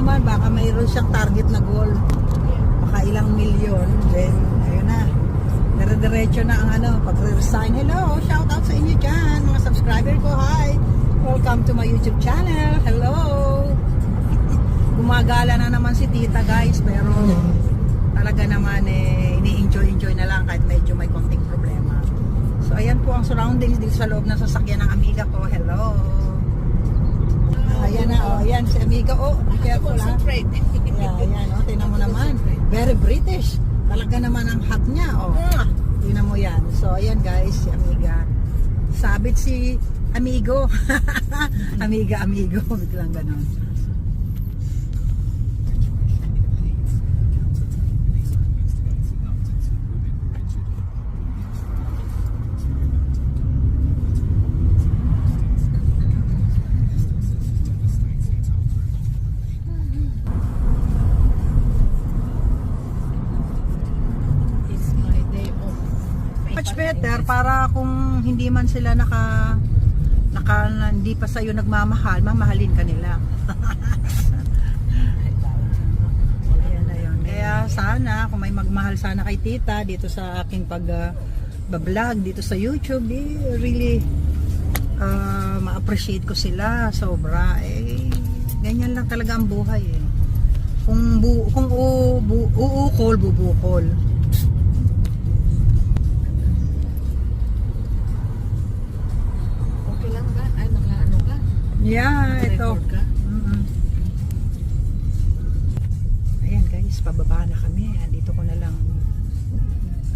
naman, baka mayroon siyang target na goal. Baka ilang milyon. Then, ayun na. Dire-diretso na ang ano, pag-resign. Hello, shout out sa inyo dyan. Mga subscriber ko, hi. Welcome to my YouTube channel. Hello. Gumagala na naman si tita guys, pero talaga naman ini-enjoy na lang kahit medyo may konting problema. So ayan po ang surroundings dito sa loob ng sasakyan ng amiga ko. Hello. Ayan na, ayan si amiga. Careful ha. Ayan, tingnan mo naman. Very British. Talaga naman ang hat niya. Tingnan mo yan. So ayan guys, si amiga. Sabit si amigo. Amigo. Biglang ganon. Much better para kung hindi man sila hindi pa sa'yo nagmamahal, mamahalin ka nila. Ayun. Kaya sana kung may magmahal sana kay tita dito sa aking pag-vlog dito sa YouTube, really ma-appreciate ko sila sobra. Ganyan lang talaga ang buhay eh. Kung uukol, bubukol. Yeah, ito. Ayan guys, pababa na kami. Dito ko na lang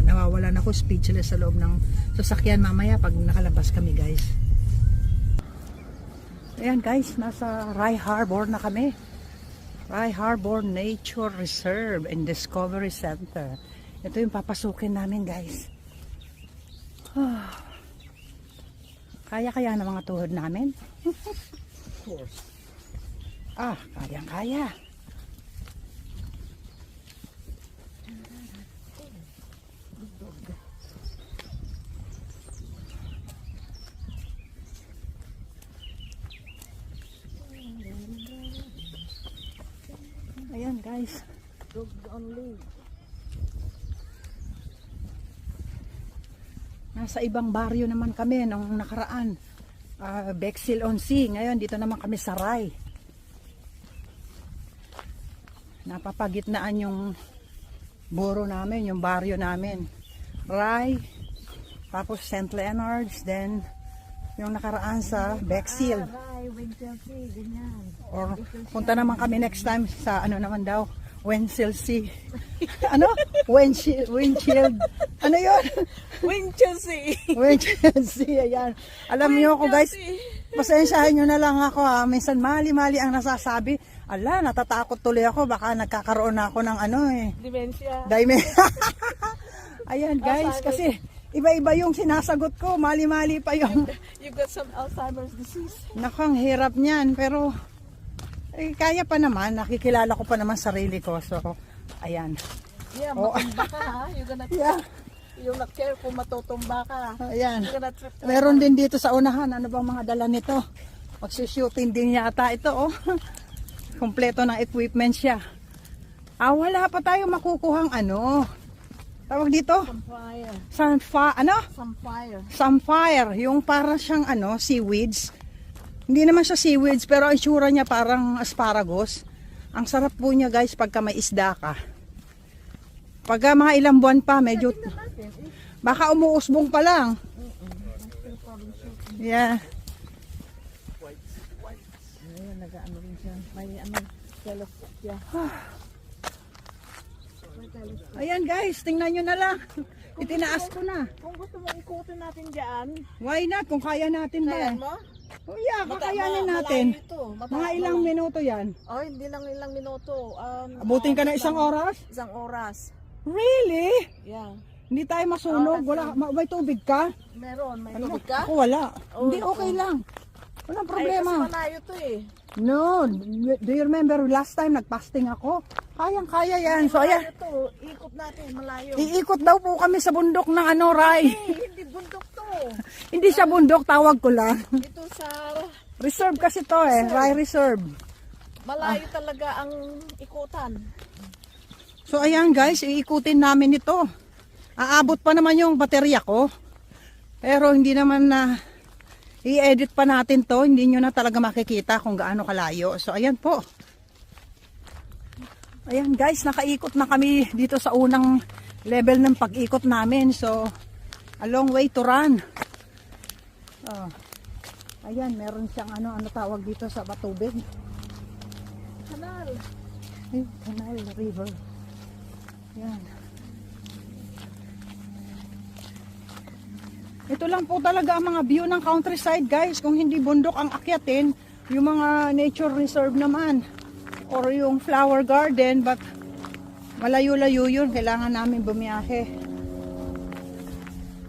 nawawalan ako, speechless sa loob ng sasakyan mamaya pag nakalabas kami guys. Ayan guys, nasa Rye Harbor na kami. Rye Harbor Nature Reserve and Discovery Center. Ito yung papasukin namin guys. Kaya ng mga tuhod namin. Of course. Kaya. Ayan guys. Dog only. Nasa ibang baryo naman kami nung nakaraan. Bexhill-on-Sea. Ngayon dito naman kami sa Rye. Napapagitnaan yung borough namin, yung baryo namin. Rye, tapos St. Leonard's, then yung nakaraan sa Bexhill. Or punta naman kami next time sa ano naman daw, Winchelsea. Ano? Windshield. Ano yun? Winchelsea. Ayan. Alam niyo ako guys, pasensyahan nyo na lang ako ha. Minsan mali-mali ang nasasabi. Ala, natatakot tuloy ako. Baka nagkakaroon na ako ng Dementia. Ayan guys, kasi iba-iba yung sinasagot ko. Mali-mali pa yung... You got some Alzheimer's disease. Nakang hirap niyan. Pero kaya pa naman. Nakikilala ko pa naman sarili ko. So, ayan. Yeah, matumba ka ha. You're gonna yung na-care kung matutumba ka. Ayan. Meron din dito sa unahan. Ano bang mga dala nito? Magsushooting din yata ito. Kompleto ng equipment siya. Wala pa tayo makukuhang tawag dito? Samphire. Yung parang siyang seaweeds. Hindi naman siya seaweeds pero ang itsura niya parang asparagus. Ang sarap po niya guys pagka may isda ka. Pagka mga ilang buwan pa medyo baka umuusbong pa lang. Yeah. Ayan, nag-ano rin siya. May telescope siya. Ayan guys, tingnan nyo na lang. Itinaas ko na. Kung gusto mo ikutin natin dyan. Why not? Kung kaya natin ba? Kaya mo? Yeah, kakayanin natin. Mga ilang minuto yan? Hindi lang ilang minuto. Abutin ka na isang oras? Isang oras. Really? Yeah. Hindi tayo masunog? May tubig ka? Meron. May tubig ka? Ako wala. Hindi, okay lang. Walang problema. Ay, kasi malayo to eh. No, do you remember last time nagpasting ako? Kayang-kaya yan. So ayan. Ito, ikot natin, malayo. Iikot daw po kami sa bundok ng Rye. Hindi bundok to. Hindi siya bundok, tawag ko lang. Ito sa Reserve kasi to Rye Reserve. Malayo talaga ang ikutan. So ayan guys, iikutin namin ito. Aabot pa naman yung baterya ko. Pero hindi naman na i-edit pa natin to. Hindi nyo na talaga makikita kung gaano kalayo. So ayan po. Ayan guys, nakaikot na kami dito sa unang level ng pag-ikot namin. So a long way to run. Oh. Ayan, meron siyang ano tawag dito sa batubig. Kanal. Ay, Canal River. Yan. Ito lang po talaga ang mga view ng countryside guys. Kung hindi bundok ang akyatin, yung mga nature reserve naman. Or yung flower garden. But malayo-layo yun. Kailangan namin bumiyahe.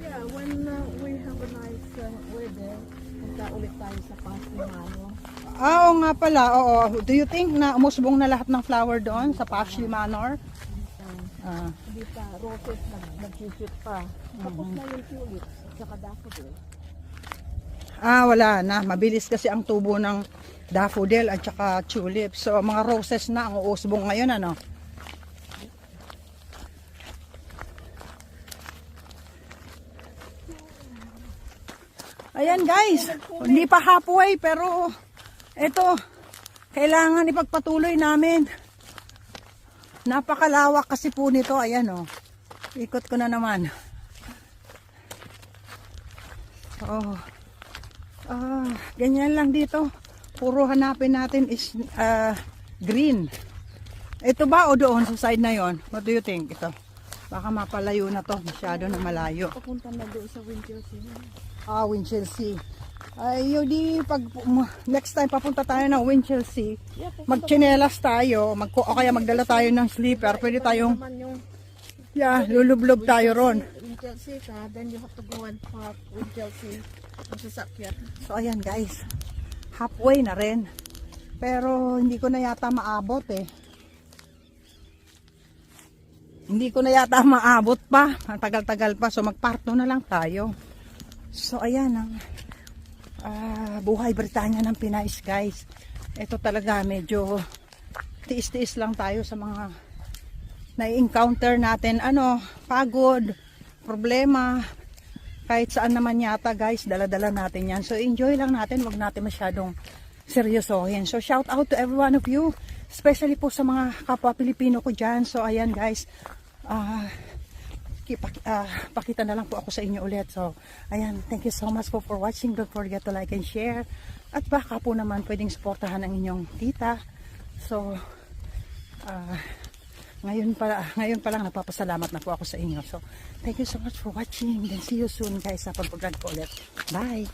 Yeah, when we have a nice weather, punta ulit tayo sa Paslimano. Oo nga pala. Oo. Do you think na umusbong na lahat ng flower doon sa Pashley Manor? Hindi pa, roses nag-shoot pa. Tapos na yung tulips at saka daffodil. Wala na. Mabilis kasi ang tubo ng daffodil at saka tulips. So, mga roses na ang uusbong ngayon, ano? Ayan guys, hindi pa halfway pero ito, kailangan ipagpatuloy namin. Napakalawak kasi po nito. Ayan o, ikot ko na naman. Oh. Ganyan lang dito. Puro hanapin natin is green. Ito ba o doon sa side na yon? What do you think? Ito. Baka mapalayo na to. Masyado na malayo. Papunta na doon sa Winchelsea. Winchelsea. Ay, di pag next time papunta tayo ng Winchelsea, Yeah, magchinelas tayo, o kaya magdala tayo ng sleeper. Pwede tayong lulublob tayo ron. Winchelsea ka, then you have to go and park Winchelsea ang sasakyan. So ayan guys, halfway na rin. Pero hindi ko na yata maabot eh. Hindi ko na yata maabot pa. Ang tagal-tagal pa. So magparto na lang tayo. So ayan ang buhay Britanya ng Pinas guys. Ito talaga medyo tiis-tiis lang tayo sa mga na-encounter natin. Pagod, problema. Kahit saan naman yata guys, dala-dala natin yan. So enjoy lang natin, wag natin masyadong seryosohin. So shout out to every one of you, especially po sa mga kapwa Pilipino ko dyan. So ayan guys, pakita na lang po ako sa inyo ulit. So ayan, thank you so much for watching. Don't forget to like and share. At baka po naman pwedeng supportahan ang inyong tita. So ngayon pa lang nagpapasalamat na po ako sa inyo. So thank you so much for watching. Then see you soon guys sa pag-vlog ko ulit. Bye!